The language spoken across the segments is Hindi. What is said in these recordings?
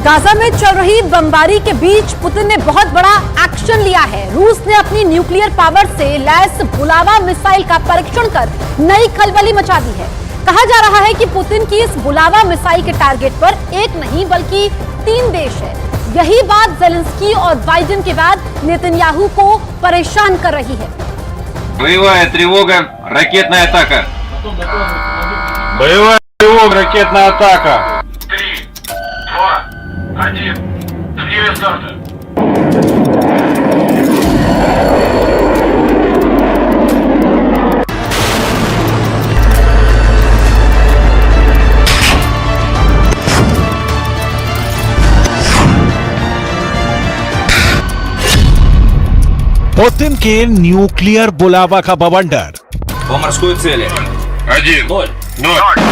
गाजा में चल रही बमबारी के बीच पुतिन ने बहुत बड़ा एक्शन लिया है। रूस ने अपनी न्यूक्लियर पावर से लैस बुलावा मिसाइल का परीक्षण कर नई खलबली मचा दी है। कहा जा रहा है कि पुतिन की इस बुलावा मिसाइल के टारगेट पर एक नहीं बल्कि 3 देश है। यही बात जेलेंस्की और बाइडेन के बाद नेतन्याहू को परेशान कर रही है। Боевая тревога, ракетная атака. Боевая тревога, ракетная атака. 3, 2, 1. Время старта. पुतिन के न्यूक्लियर बुलावा का बवंडर। По морской цели. 1, 0. 0.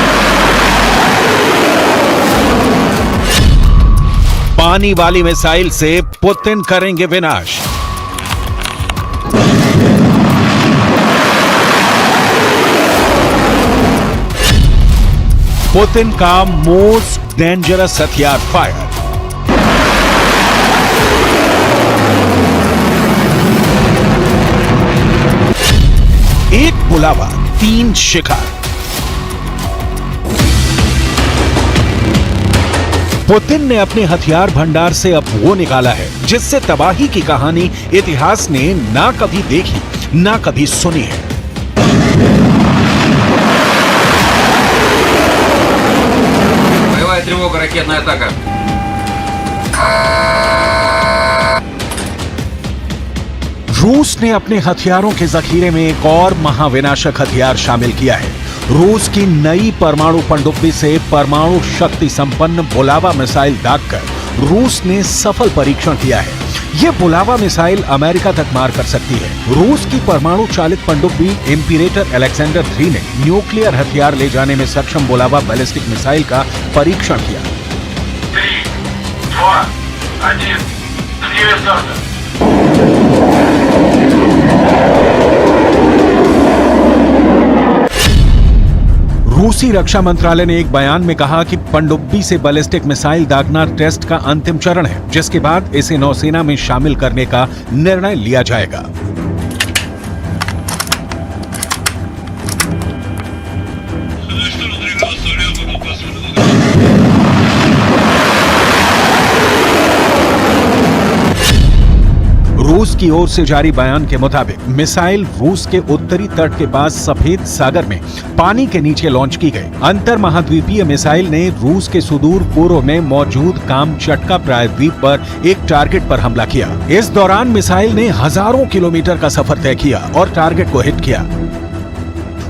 पानी वाली मिसाइल से पुतिन करेंगे विनाश। पुतिन का मोस्ट डेंजरस हथियार फायर। एक बुलावा 3 शिकार। पुतिन ने अपने हथियार भंडार से अब वो निकाला है जिससे तबाही की कहानी इतिहास ने ना कभी देखी ना कभी सुनी है। Боевая тревога, ракетная атака. रूस ने अपने हथियारों के जखीरे में एक और महाविनाशक हथियार शामिल किया है। रूस की नई परमाणु पनडुब्बी से परमाणु शक्ति संपन्न बुलावा मिसाइल दागकर रूस ने सफल परीक्षण किया है। यह बुलावा मिसाइल अमेरिका तक मार कर सकती है। रूस की परमाणु चालित पनडुब्बी इम्पीरेटर अलेक्जेंडर 3 ने न्यूक्लियर हथियार ले जाने में सक्षम बुलावा बैलिस्टिक मिसाइल का परीक्षण किया। 3, 2, 1. Время старта. रूसी रक्षा मंत्रालय ने एक बयान में कहा कि पनडुब्बी से बैलिस्टिक मिसाइल दागना टेस्ट का अंतिम चरण है, जिसके बाद इसे नौसेना में शामिल करने का निर्णय लिया जाएगा। रूस की ओर से जारी बयान के मुताबिक मिसाइल रूस के उत्तरी तट के पास सफेद सागर में पानी के नीचे लॉन्च की गई। अंतर महाद्वीपीय मिसाइल ने रूस के सुदूर पूर्व में मौजूद कामचटका प्रायद्वीप पर एक टारगेट पर हमला किया। इस दौरान मिसाइल ने हजारों किलोमीटर का सफर तय किया और टारगेट को हिट किया।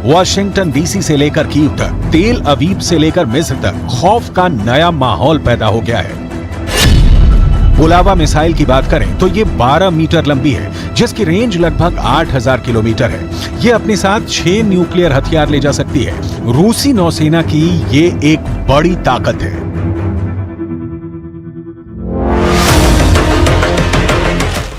वाशिंगटन डीसी से लेकर कीव तक, तेल अवीव से लेकर मिस्र तक खौफ का नया माहौल पैदा हो गया है। बुलावा मिसाइल की बात करें तो ये 12 मीटर लंबी है, जिसकी रेंज लगभग 8000 किलोमीटर है। ये अपने साथ 6 न्यूक्लियर हथियार ले जा सकती है। रूसी नौसेना की ये एक बड़ी ताकत है।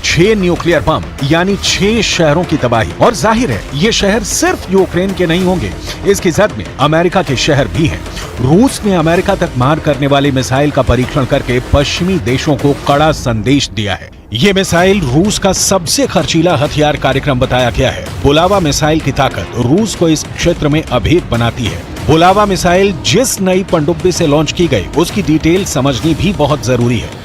छह न्यूक्लियर बम यानी 6 शहरों की तबाही। और जाहिर है ये शहर सिर्फ यूक्रेन के नहीं होंगे, इसकी जद में अमेरिका के शहर भी हैं। रूस ने अमेरिका तक मार करने वाली मिसाइल का परीक्षण करके पश्चिमी देशों को कड़ा संदेश दिया है। ये मिसाइल रूस का सबसे खर्चीला हथियार कार्यक्रम बताया गया है। बुलावा मिसाइल की ताकत रूस को इस क्षेत्र में अभेद बनाती है। बुलावा मिसाइल जिस नई पनडुब्बी से लॉन्च की गई उसकी डिटेल समझनी भी बहुत जरूरी है।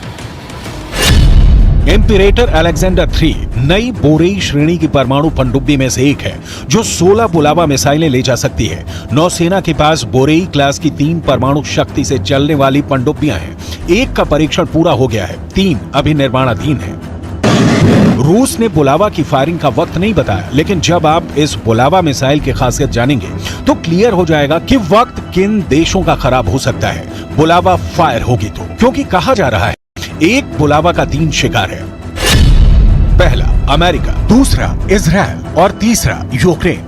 इम्पीरेटर अलेक्जेंडर 3 नई बोरेई श्रेणी की परमाणु पनडुब्बी में से एक है, जो 16 बुलावा मिसाइलें ले जा सकती है। नौसेना के पास बोरेई क्लास की 3 परमाणु शक्ति से चलने वाली पनडुब्बियां हैं। एक का परीक्षण पूरा हो गया है, 3 अभी निर्माणाधीन है। रूस ने बुलावा की फायरिंग का वक्त नहीं बताया, लेकिन जब आप इस बुलावा मिसाइल की खासियत जानेंगे तो क्लियर हो जाएगा कि वक्त किन देशों का खराब हो सकता है बुलावा फायर होगी तो। क्योंकि कहा जा रहा है एक बुलावा का 3 शिकार है। पहला अमेरिका, दूसरा इजराइल और तीसरा यूक्रेन।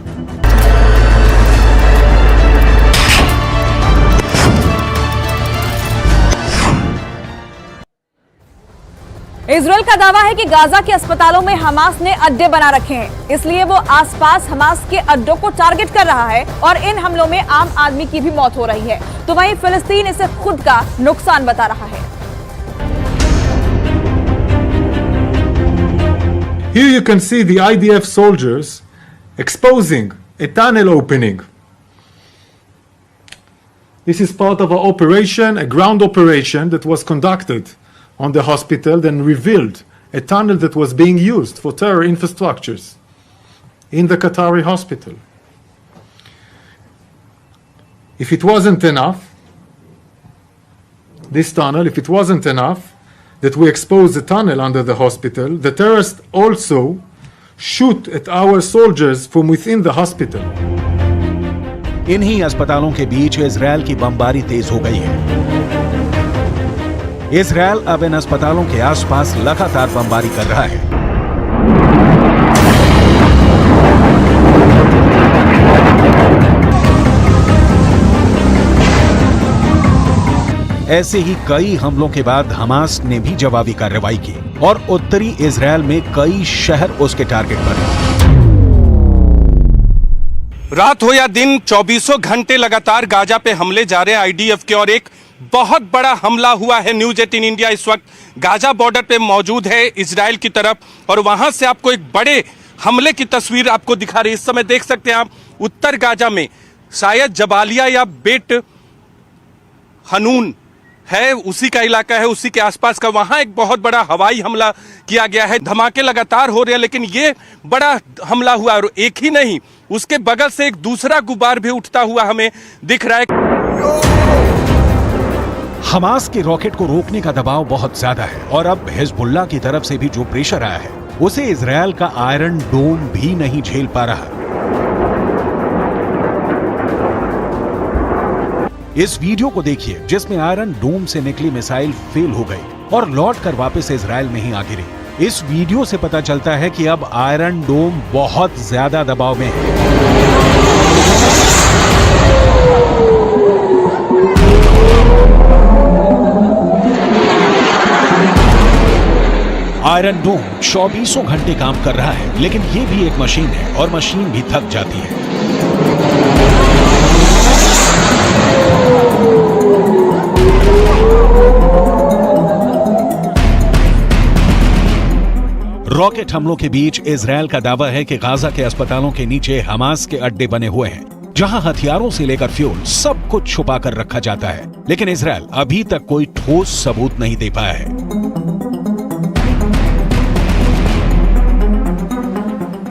इजराइल का दावा है कि गाजा के अस्पतालों में हमास ने अड्डे बना रखे हैं, इसलिए वो आसपास हमास के अड्डों को टारगेट कर रहा है और इन हमलों में आम आदमी की भी मौत हो रही है। तो वहीं फिलिस्तीन इसे खुद का नुकसान बता रहा है। Here you can see the IDF soldiers exposing a tunnel opening. This is part of an operation, a ground operation that was conducted on the hospital, then revealed a tunnel that was being used for terror infrastructures in the Qatari hospital. If it wasn't enough, this tunnel, if it wasn't enough that we expose the tunnel under the hospital, the terrorists also shoot at our soldiers from within the hospital. इन्हीं अस्पतालों के बीच इजरायल की बमबारी तेज हो गई है। इजरायल अब इन अस्पतालों के आसपास लगातार बमबारी कर रहा है। ऐसे ही कई हमलों के बाद हमास ने भी जवाबी कार्रवाई की और उत्तरी इजरायल में कई शहर उसके टारगेट पर हैं। रात हो या दिन 24 घंटे लगातार गाजा पे हमले जारी हैं आईडीएफ के, और एक बहुत बड़ा हमला हुआ है। न्यूज 18 इंडिया इस वक्त गाजा बॉर्डर पे मौजूद है इजराइल की तरफ, और वहां से आपको एक बड़े हमले की तस्वीर आपको दिखा रही है। इस समय देख सकते हैं आप उत्तर गाजा में शायद जबालिया या बेट हनून है, उसी का इलाका है, उसी के आसपास का, वहां एक बहुत बड़ा हवाई हमला किया गया है। धमाके लगातार हो रहे हैं, लेकिन ये बड़ा हमला हुआ, और एक ही नहीं, उसके बगल से एक दूसरा गुबार भी उठता हुआ हमें दिख रहा है। हमास के रॉकेट को रोकने का दबाव बहुत ज्यादा है, और अब हिजबुल्लाह की तरफ से भी जो प्रेशर आया है उसे इजरायल का आयरन डोम भी नहीं झेल पा रहा। इस वीडियो को देखिए जिसमें आयरन डोम से निकली मिसाइल फेल हो गई और लौटकर वापस इजरायल में ही आ गिरी। इस वीडियो से पता चलता है कि अब आयरन डोम बहुत ज्यादा दबाव में है। आयरन डोम 24 घंटे काम कर रहा है, लेकिन ये भी एक मशीन है और मशीन भी थक जाती है। रॉकेट हमलों के बीच इजरायल का दावा है कि गाजा के अस्पतालों के नीचे हमास के अड्डे बने हुए हैं, जहां हथियारों से लेकर फ्यूल सब कुछ छुपा कर रखा जाता है, लेकिन इजरायल अभी तक कोई ठोस सबूत नहीं दे पाया है।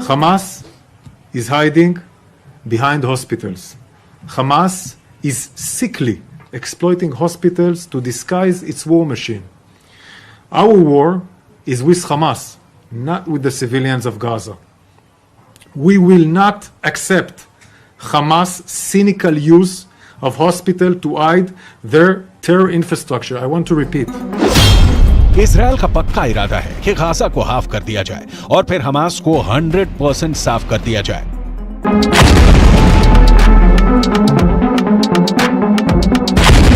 Hamas is hiding behind hospitals. Hamas is sickly exploiting hospitals to disguise its war machine. Our war is with Hamas, not with the civilians of Gaza. We will not accept Hamas' cynical use of hospital to hide their terror infrastructure. I want to repeat. Israel का पक्का इरादा है कि गाजा को हाफ कर दिया जाए और फिर हमास को 100% साफ कर दिया जाए।